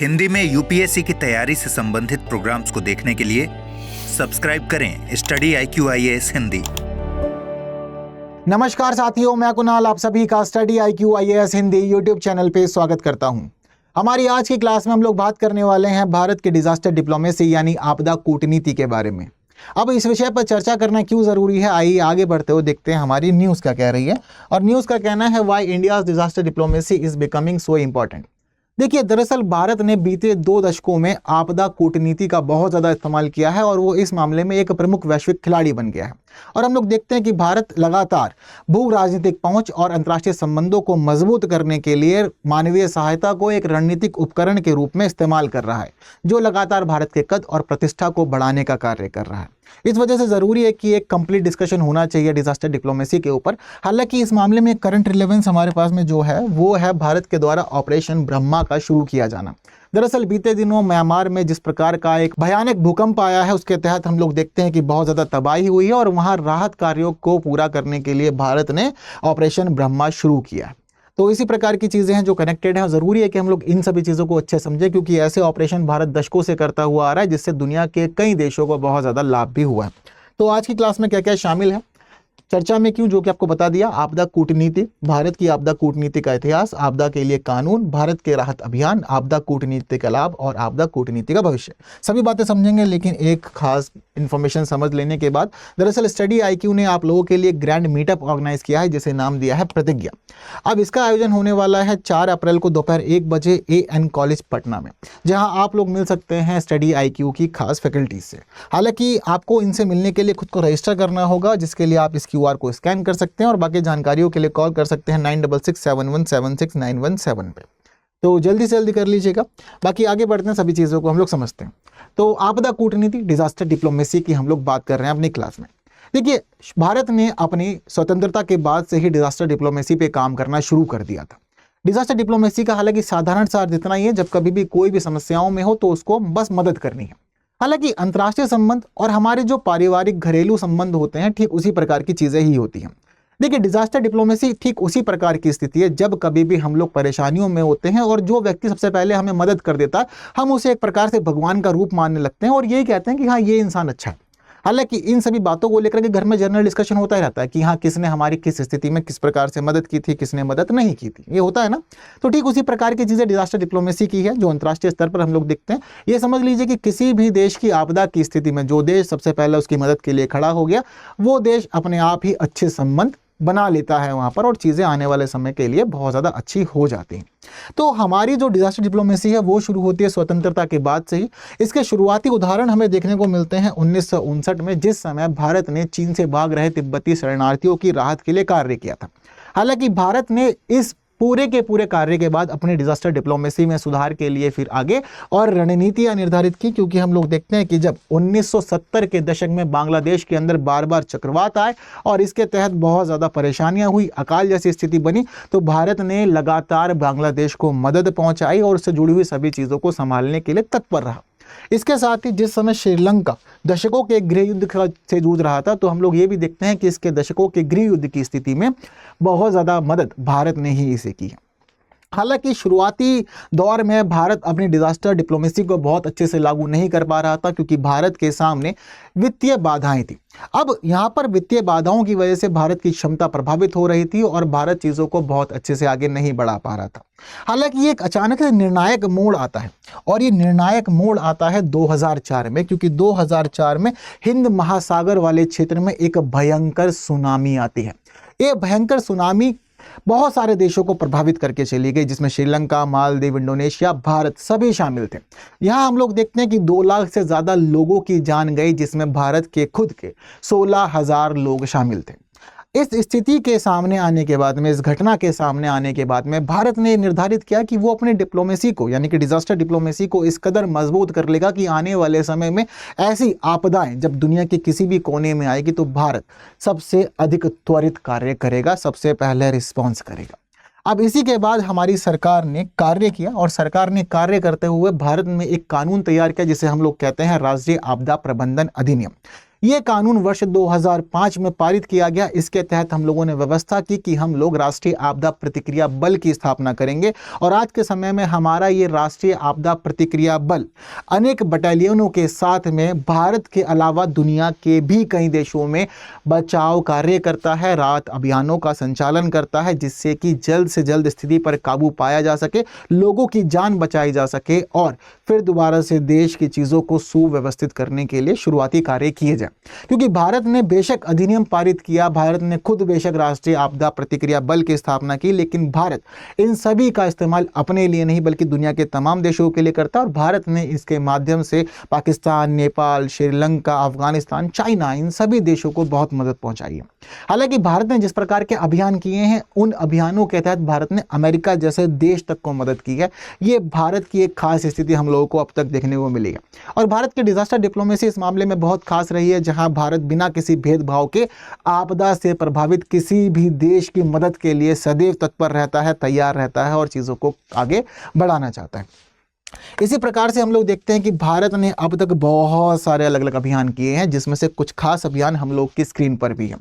हिंदी में यूपीएससी की तैयारी से संबंधित प्रोग्राम्स को देखने के लिए सब्सक्राइब करें स्टडी IQ-IAS हिंदी। नमस्कार साथियों, मैं कुणाल आप सभी का study IQ-IAS Hindi YouTube channel पे स्वागत करता हूं। हमारी आज की क्लास में हम लोग बात करने वाले हैं भारत के डिजास्टर डिप्लोमेसी यानी आपदा कूटनीति के बारे में। अब इस विषय पर चर्चा करना क्यों जरूरी है, आइए आगे बढ़ते हुए देखते हैं हमारी न्यूज़ क्या कह रही है। और न्यूज़ का कहना है why India's disaster diplomacy is becoming so important. देखिए, दरअसल भारत ने बीते 2 दशकों में आपदा कूटनीति का बहुत ज़्यादा इस्तेमाल किया है और वो इस मामले में एक प्रमुख वैश्विक खिलाड़ी बन गया है। और हम लोग देखते हैं कि भारत लगातार भू राजनीतिक पहुंच और अंतर्राष्ट्रीय संबंधों को मजबूत करने के लिए मानवीय सहायता को एक रणनीतिक उपकरण के रूप में इस्तेमाल कर रहा है, जो लगातार भारत के कद और प्रतिष्ठा को बढ़ाने का कार्य कर रहा है। इस वजह से ज़रूरी है कि एक कंप्लीट डिस्कशन होना चाहिए डिजास्टर डिप्लोमेसी के ऊपर। हालांकि इस मामले में करंट रिलेवेंस हमारे पास में जो है वो है भारत के द्वारा ऑपरेशन ब्रह्मा का शुरू किया जाना। दरअसल बीते दिनों म्यांमार में जिस प्रकार का एक भयानक भूकंप आया है, उसके तहत हम लोग देखते हैं कि बहुत ज़्यादा तबाही हुई है और वहाँ राहत कार्यों को पूरा करने के लिए भारत ने ऑपरेशन ब्रह्मा शुरू किया। तो इसी प्रकार की चीज़ें हैं जो कनेक्टेड हैं। ज़रूरी है कि हम लोग इन सभी चीज़ों को अच्छे समझें, क्योंकि ऐसे ऑपरेशन भारत दशकों से करता हुआ आ रहा है, जिससे दुनिया के कई देशों को बहुत ज़्यादा लाभ भी हुआ है। तो आज की क्लास में क्या क्या शामिल है, चर्चा में क्यों, जो कि आपको बता दिया, आपदा कूटनीति, भारत की आपदा कूटनीति का इतिहास, आपदा के लिए कानून, भारत के राहत अभियान, आपदा कूटनीति का लाभ और आपदा कूटनीति का भविष्य। सभी बातें समझेंगे, लेकिन एक खास इन्फॉर्मेशन समझ लेने के बाद, दरअसल स्टडी IQ ने आप लोगों के लिए ग्रैंड मीटअप ऑर्गेनाइज किया है, जिसे नाम दिया है प्रतिज्ञा। अब इसका आयोजन होने वाला है 4 अप्रैल को दोपहर 1 बजे AN कॉलेज पटना में, जहां आप लोग मिल सकते हैं स्टडी IQ की खास फैकल्टीज से। हालांकि आपको इनसे मिलने के लिए खुद को रजिस्टर करना होगा, जिसके लिए आप इस QR को स्कैन कर सकते हैं और बाकी जानकारियों के लिए कॉल कर सकते हैं 9667176917 पे। तो जल्दी से जल्दी कर लीजिएगा। बाकी आगे बढ़ते हैं, सभी चीज़ों को हम लोग समझते हैं। तो आपदा कूटनीति, डिजास्टर डिप्लोमेसी की हम लोग बात कर रहे हैं अपनी क्लास में। देखिए, भारत ने अपनी स्वतंत्रता के बाद से ही डिजास्टर डिप्लोमेसी पे काम करना शुरू कर दिया था। डिजास्टर डिप्लोमेसी का हालांकि साधारण सा अर्थ इतना ही है, जब कभी भी कोई भी समस्याओं में हो तो उसको बस मदद करनी है। हालांकि अंतर्राष्ट्रीय संबंध और हमारे जो पारिवारिक घरेलू संबंध होते हैं, ठीक उसी प्रकार की चीज़ें ही होती हैं। देखिए, डिजास्टर डिप्लोमेसी ठीक उसी प्रकार की स्थिति है जब कभी भी हम लोग परेशानियों में होते हैं और जो व्यक्ति सबसे पहले हमें मदद कर देता है, हम उसे एक प्रकार से भगवान का रूप मानने लगते हैं और यही कहते हैं कि हाँ, ये इंसान अच्छा है। हालांकि इन सभी बातों को लेकर के घर में जनरल डिस्कशन होता ही रहता है कि हाँ, किसने हमारी किस स्थिति में किस प्रकार से मदद की थी, किसने मदद नहीं की थी, ये होता है ना। तो ठीक उसी प्रकार की चीज़ें डिजास्टर डिप्लोमेसी की है, जो अंतर्राष्ट्रीय स्तर पर हम लोग देखते हैं। ये समझ लीजिए कि किसी भी देश की आपदा की स्थिति में जो देश सबसे पहले उसकी मदद के लिए खड़ा हो गया, वो देश अपने आप ही अच्छे संबंध बना लेता है वहाँ पर और चीज़ें आने वाले समय के लिए बहुत ज़्यादा अच्छी हो जाती हैं। तो हमारी जो डिजास्टर डिप्लोमेसी है वो शुरू होती है स्वतंत्रता के बाद से ही। इसके शुरुआती उदाहरण हमें देखने को मिलते हैं 1959 में, जिस समय भारत ने चीन से भाग रहे तिब्बती शरणार्थियों की राहत के लिए कार्य किया था। हालांकि भारत ने इस पूरे के पूरे कार्य के बाद अपनी डिजास्टर डिप्लोमेसी में सुधार के लिए फिर आगे और रणनीतियां निर्धारित की, क्योंकि हम लोग देखते हैं कि जब 1970 के दशक में बांग्लादेश के अंदर बार बार चक्रवात आए और इसके तहत बहुत ज़्यादा परेशानियां हुई, अकाल जैसी स्थिति बनी, तो भारत ने लगातार बांग्लादेश को मदद पहुंचाई और उससे जुड़ी हुई सभी चीज़ों को संभालने के लिए तत्पर रहा। इसके साथ ही जिस समय श्रीलंका दशकों के गृह युद्ध से जूझ रहा था, तो हम लोग ये भी देखते हैं कि इसके दशकों के गृह युद्ध की स्थिति में बहुत ज़्यादा मदद भारत ने ही इसे की है। हालांकि शुरुआती दौर में भारत अपनी डिजास्टर डिप्लोमेसी को बहुत अच्छे से लागू नहीं कर पा रहा था, क्योंकि भारत के सामने वित्तीय बाधाएं थी। अब यहाँ पर वित्तीय बाधाओं की वजह से भारत की क्षमता प्रभावित हो रही थी और भारत चीज़ों को बहुत अच्छे से आगे नहीं बढ़ा पा रहा था। हालांकि ये एक अचानक से निर्णायक मोड़ आता है और ये निर्णायक मोड़ आता है 2004 में, क्योंकि 2004 में हिंद महासागर वाले क्षेत्र में एक भयंकर सुनामी आती है। ये भयंकर सुनामी बहुत सारे देशों को प्रभावित करके चली गई, जिसमें श्रीलंका, मालदीव, इंडोनेशिया, भारत सभी शामिल थे। यहाँ हम लोग देखते हैं कि 2 लाख से ज़्यादा लोगों की जान गई, जिसमें भारत के खुद के 16,000 लोग शामिल थे। इस स्थिति के सामने आने के बाद में, इस घटना के सामने आने के बाद में भारत ने निर्धारित किया कि वो अपनी डिप्लोमेसी को यानी कि डिजास्टर डिप्लोमेसी को इस कदर मजबूत कर लेगा कि आने वाले समय में ऐसी आपदाएं जब दुनिया के किसी भी कोने में आएगी तो भारत सबसे अधिक त्वरित कार्य करेगा, सबसे पहले रिस्पॉन्स करेगा। अब इसी के बाद हमारी सरकार ने कार्य किया और सरकार ने कार्य करते हुए भारत में एक कानून तैयार किया, जिसे हम लोग कहते हैं राष्ट्रीय आपदा प्रबंधन अधिनियम। ये कानून वर्ष 2005 में पारित किया गया। इसके तहत हम लोगों ने व्यवस्था की कि हम लोग राष्ट्रीय आपदा प्रतिक्रिया बल की स्थापना करेंगे और आज के समय में हमारा ये राष्ट्रीय आपदा प्रतिक्रिया बल अनेक बटालियनों के साथ में भारत के अलावा दुनिया के भी कई देशों में बचाव कार्य करता है, राहत अभियानों का संचालन करता है, जिससे कि जल्द से जल्द स्थिति पर काबू पाया जा सके, लोगों की जान बचाई जा सके और फिर दोबारा से देश की चीज़ों को सुव्यवस्थित करने के लिए शुरुआती कार्य किए जाए। क्योंकि भारत ने बेशक अधिनियम पारित किया, भारत ने खुद बेशक राष्ट्रीय आपदा प्रतिक्रिया बल की स्थापना की, लेकिन भारत इन सभी का इस्तेमाल अपने लिए नहीं बल्कि दुनिया के तमाम देशों के लिए करता है और भारत ने इसके माध्यम से पाकिस्तान, नेपाल, श्रीलंका, अफगानिस्तान, चाइना, इन सभी देशों को बहुत मदद पहुंचाई है। हालांकि भारत ने जिस प्रकार के अभियान किए हैं, उन अभियानों के तहत भारत ने अमेरिका जैसे देश तक को मदद की है। ये भारत की एक खास स्थिति हम लोगों को अब तक देखने को मिली है और भारत की डिजास्टर डिप्लोमेसी इस मामले में बहुत खास रही है, जहां भारत बिना किसी भेदभाव के आपदा से प्रभावित किसी भी देश की मदद के लिए सदैव तत्पर रहता है, तैयार रहता है और चीज़ों को आगे बढ़ाना चाहता है। इसी प्रकार से हम लोग देखते हैं कि भारत ने अब तक बहुत सारे अलग अलग अभियान किए हैं, जिसमें से कुछ खास अभियान हम लोग की स्क्रीन पर भी हैं।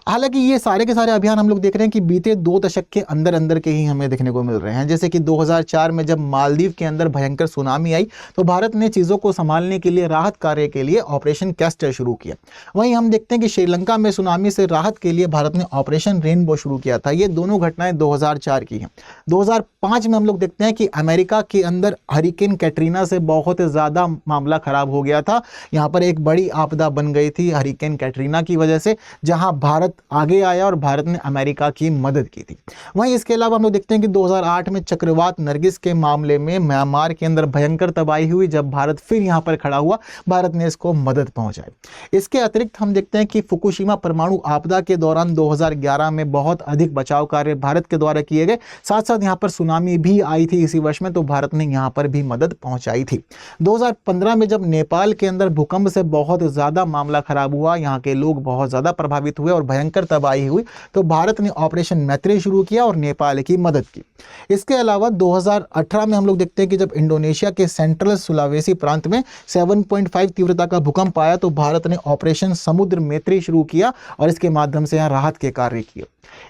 हालांकि ये सारे के सारे अभियान हम लोग देख रहे हैं कि बीते 2 दशक के अंदर अंदर के ही हमें देखने को मिल रहे हैं। जैसे कि 2004 में जब मालदीव के अंदर भयंकर सुनामी आई तो भारत ने चीज़ों को संभालने के लिए, राहत कार्य के लिए ऑपरेशन कैस्टर शुरू किया। वहीं हम देखते हैं कि श्रीलंका में सुनामी से राहत के लिए भारत ने ऑपरेशन रेनबो शुरू किया था। ये दोनों घटनाएं 2004 की हैं। 2005 में हम लोग देखते हैं कि अमेरिका के अंदर हरिकेन कैटरीना से बहुत ज़्यादा मामला खराब हो गया था। यहाँ पर एक बड़ी आपदा बन गई थी हरिकेन कैटरीना की वजह से, जहाँ भारत आगे आया और भारत ने अमेरिका की मदद की थी। वहीं इसके अलावा हम लोग देखते हैं कि 2008 में चक्रवात नरगिस के मामले में म्यांमार के अंदर भयंकर तबाही हुई। जब भारत फिर यहाँ पर खड़ा हुआ, भारत ने इसको मदद पहुंचाई। इसके अतिरिक्त हम देखते हैं कि फुकुशिमा परमाणु आपदा के दौरान 2011 में बहुत अधिक बचाव कार्य भारत के द्वारा किए गए। साथ साथ यहाँ पर सुनामी भी आई थी इसी वर्ष में, तो भारत ने यहाँ पर भी मदद पहुंचाई थी। 2015 में जब नेपाल के अंदर भूकंप से बहुत ज़्यादा मामला खराब हुआ, यहाँ के लोग बहुत ज़्यादा प्रभावित हुए और भयंकर तबाही हुई, तो भारत ने ऑपरेशन मैत्री शुरू किया और नेपाल की मदद की। इसके अलावा 2018 में हम लोग देखते हैं कि जब इंडोनेशिया के सेंट्रल सुलावेसी प्रांत में 7.5 तीव्रता का भूकंप आया तो भारत ने ऑपरेशन समुद्र मैत्री शुरू किया और इसके माध्यम से यहाँ राहत के कार्य किए।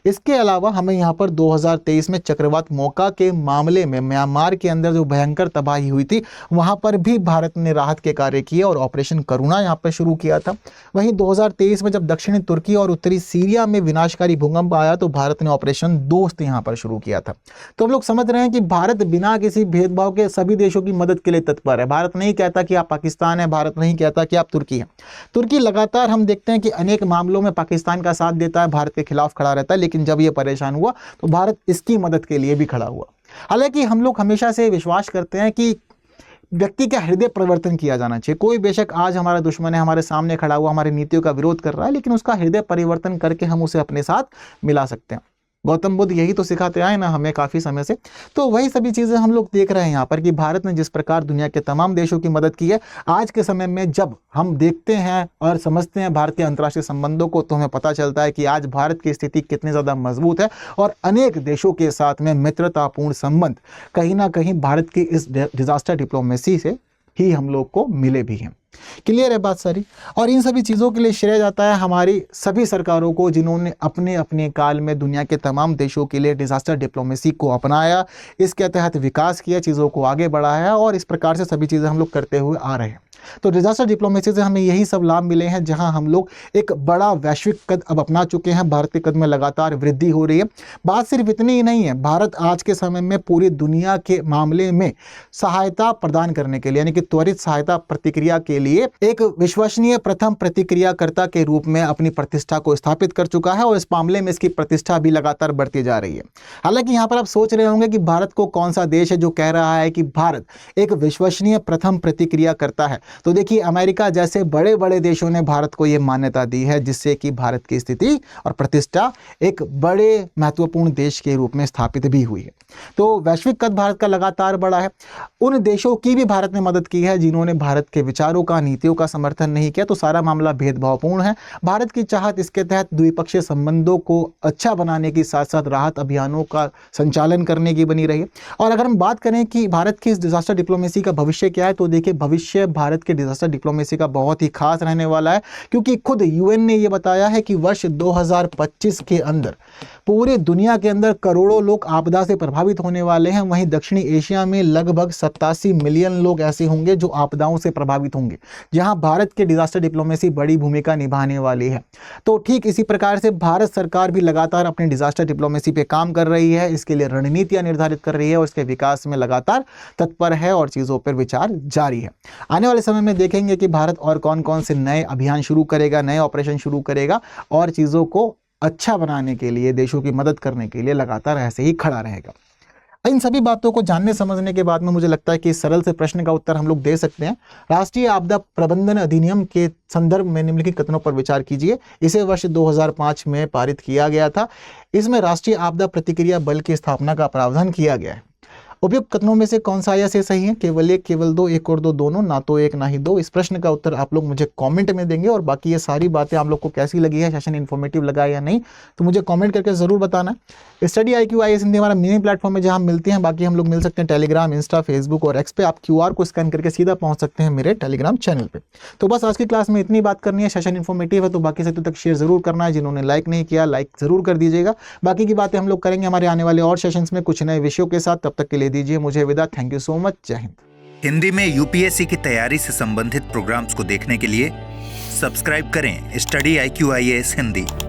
इसके अलावा हमें यहाँ पर 2023 में चक्रवात मोका के मामले में म्यांमार के अंदर जो भयंकर तबाही हुई थी, वहाँ पर भी भारत ने राहत के कार्य किए और ऑपरेशन करुणा यहाँ पर शुरू किया था। वहीं 2023 में जब दक्षिणी तुर्की और उत्तरी सीरिया में विनाशकारी भूकंप आया तो भारत ने ऑपरेशन दोस्त यहाँ पर शुरू किया था। तो हम लोग समझ रहे हैं कि भारत बिना किसी भेदभाव के सभी देशों की मदद के लिए तत्पर है। भारत नहीं कहता कि आप पाकिस्तान है, भारत नहीं कहता कि आप तुर्की हैं। तुर्की लगातार हम देखते हैं कि अनेक मामलों में पाकिस्तान का साथ देता है, भारत के खिलाफ खड़ा रहता है, लेकिन जब ये परेशान हुआ तो भारत इसकी मदद के लिए भी खड़ा हुआ। हालांकि हम लोग हमेशा से विश्वास करते हैं कि व्यक्ति का हृदय परिवर्तन किया जाना चाहिए। कोई बेशक आज हमारा दुश्मन है, हमारे सामने खड़ा हुआ, हमारी नीतियों का विरोध कर रहा है, लेकिन उसका हृदय परिवर्तन करके हम उसे अपने साथ मिला सकते हैं। गौतम बुद्ध यही तो सिखाते आए ना हमें काफ़ी समय से। तो वही सभी चीज़ें हम लोग देख रहे हैं यहाँ पर कि भारत ने जिस प्रकार दुनिया के तमाम देशों की मदद की है, आज के समय में जब हम देखते हैं और समझते हैं भारतीय अंतर्राष्ट्रीय संबंधों को, तो हमें पता चलता है कि आज भारत की स्थिति कितनी ज़्यादा मजबूत है और अनेक देशों के साथ में मित्रतापूर्ण संबंध कहीं ना कहीं भारत की इस डिजास्टर डिप्लोमेसी से ही हम लोग को मिले भी हैं। क्लियर है बात सारी। और इन सभी चीज़ों के लिए श्रेय जाता है हमारी सभी सरकारों को, जिन्होंने अपने अपने काल में दुनिया के तमाम देशों के लिए डिजास्टर डिप्लोमेसी को अपनाया, इसके तहत विकास किया, चीज़ों को आगे बढ़ाया और इस प्रकार से सभी चीज़ें हम लोग करते हुए आ रहे हैं। तो डिजास्टर डिप्लोमेसी से हमें यही सब लाभ मिले हैं, जहां हम लोग एक बड़ा वैश्विक कद अब अपना चुके हैं। भारत के कद में लगातार वृद्धि हो रही है। बात सिर्फ इतनी ही नहीं है, भारत आज के समय में पूरी दुनिया के मामले में सहायता प्रदान करने के लिए, यानी कि त्वरित सहायता प्रतिक्रिया के लिए एक विश्वसनीय प्रथम प्रतिक्रियाकर्ता के रूप में अपनी प्रतिष्ठा को स्थापित कर चुका है और इस मामले में इसकी प्रतिष्ठा भी लगातार बढ़ती जा रही है। हालांकि यहाँ पर आप सोच रहे होंगे कि भारत को कौन सा देश है जो कह रहा है कि भारत एक विश्वसनीय प्रथम प्रतिक्रियाकर्ता है। तो देखिए, अमेरिका जैसे बड़े बड़े देशों ने भारत को यह मान्यता दी है, जिससे कि भारत की स्थिति और प्रतिष्ठा एक बड़े महत्वपूर्ण देश के रूप में स्थापित भी हुई है। तो वैश्विक कद भारत का लगातार बढ़ा है। उन देशों की भी भारत ने मदद की है जिन्होंने भारत के विचारों का, नीतियों का समर्थन नहीं किया। तो सारा मामला भेदभावपूर्ण है। भारत की चाहत इसके तहत द्विपक्षीय संबंधों को अच्छा बनाने की साथ साथ राहत अभियानों का संचालन करने की बनी रही है। और अगर हम बात करें कि भारत की इस डिजास्टर डिप्लोमेसी का भविष्य क्या है, तो देखिए, भविष्य भारत भारत के डिजास्टर डिप्लोमेसी का बहुत ही खास रहने वाला है, क्योंकि खुद यूएन ने यह बताया है कि वर्ष 2025 के अंदर पूरे दुनिया के अंदर करोड़ों लोग आपदा से प्रभावित होने वाले हैं। वहीं दक्षिणी एशिया में लगभग 87 मिलियन लोग ऐसे होंगे जो आपदाओं से प्रभावित होंगे, जहां भारत के डिजास्टर डिप्लोमेसी बड़ी भूमिका निभाने वाली है। तो ठीक इसी प्रकार से भारत सरकार भी लगातार अपनी डिजास्टर डिप्लोमेसी पे काम कर रही है, इसके लिए रणनीतियां निर्धारित कर रही है और इसके विकास में लगातार तत्पर है और चीज़ों पर विचार जारी है। आने वाले समय में देखेंगे कि भारत और कौन कौन से नए अभियान शुरू करेगा, नए ऑपरेशन शुरू करेगा और चीज़ों को अच्छा बनाने के लिए, देशों की मदद करने के लिए लगातार ऐसे ही खड़ा रहेगा। इन सभी बातों को जानने समझने के बाद में मुझे लगता है कि इस सरल से प्रश्न का उत्तर हम लोग दे सकते हैं। राष्ट्रीय आपदा प्रबंधन अधिनियम के संदर्भ में निम्नलिखित कथनों पर विचार कीजिए। इसे वर्ष 2005 में पारित किया गया था। इसमें राष्ट्रीय आपदा प्रतिक्रिया बल की स्थापना का प्रावधान किया गया है। उपयुक्त कथनों में से कौन सा या से सही है? केवल एक, केवल दो, एक और दो, दोनों, ना तो एक ना ही दो। इस प्रश्न का उत्तर आप लोग मुझे कमेंट में देंगे और बाकी ये सारी बातें आप लोग को कैसी लगी है, सेशन इन्फॉर्मेटिव लगा या नहीं, तो मुझे कमेंट करके जरूर बताना। स्टडी IQ IAS हिंदी हमारा मिनी प्लेटफॉर्म है जहां हम मिलते हैं। बाकी हम लोग मिल सकते हैं टेलीग्राम, इंस्टा, फेसबुक और एक्स पे। आप QR को स्कैन करके सीधा पहुंच सकते हैं मेरे टेलीग्राम चैनल पे। तो बस आज की क्लास में इतनी बात करनी है। सेशन इन्फॉर्मेटिव है तो बाकी साथियों तक शेयर जरूर करना है। जिन्होंने लाइक नहीं किया, लाइक जरूर कर दीजिएगा। बाकी की बातें हम लोग करेंगे हमारे आने वाले और सेशंस में कुछ नए विषयों के साथ। तब तक के लिए दीजिए मुझे विदा। Thank you so much. जय हिंद। हिंदी में UPSC की तैयारी से संबंधित प्रोग्राम्स को देखने के लिए सब्सक्राइब करें स्टडी IQ IAS हिंदी।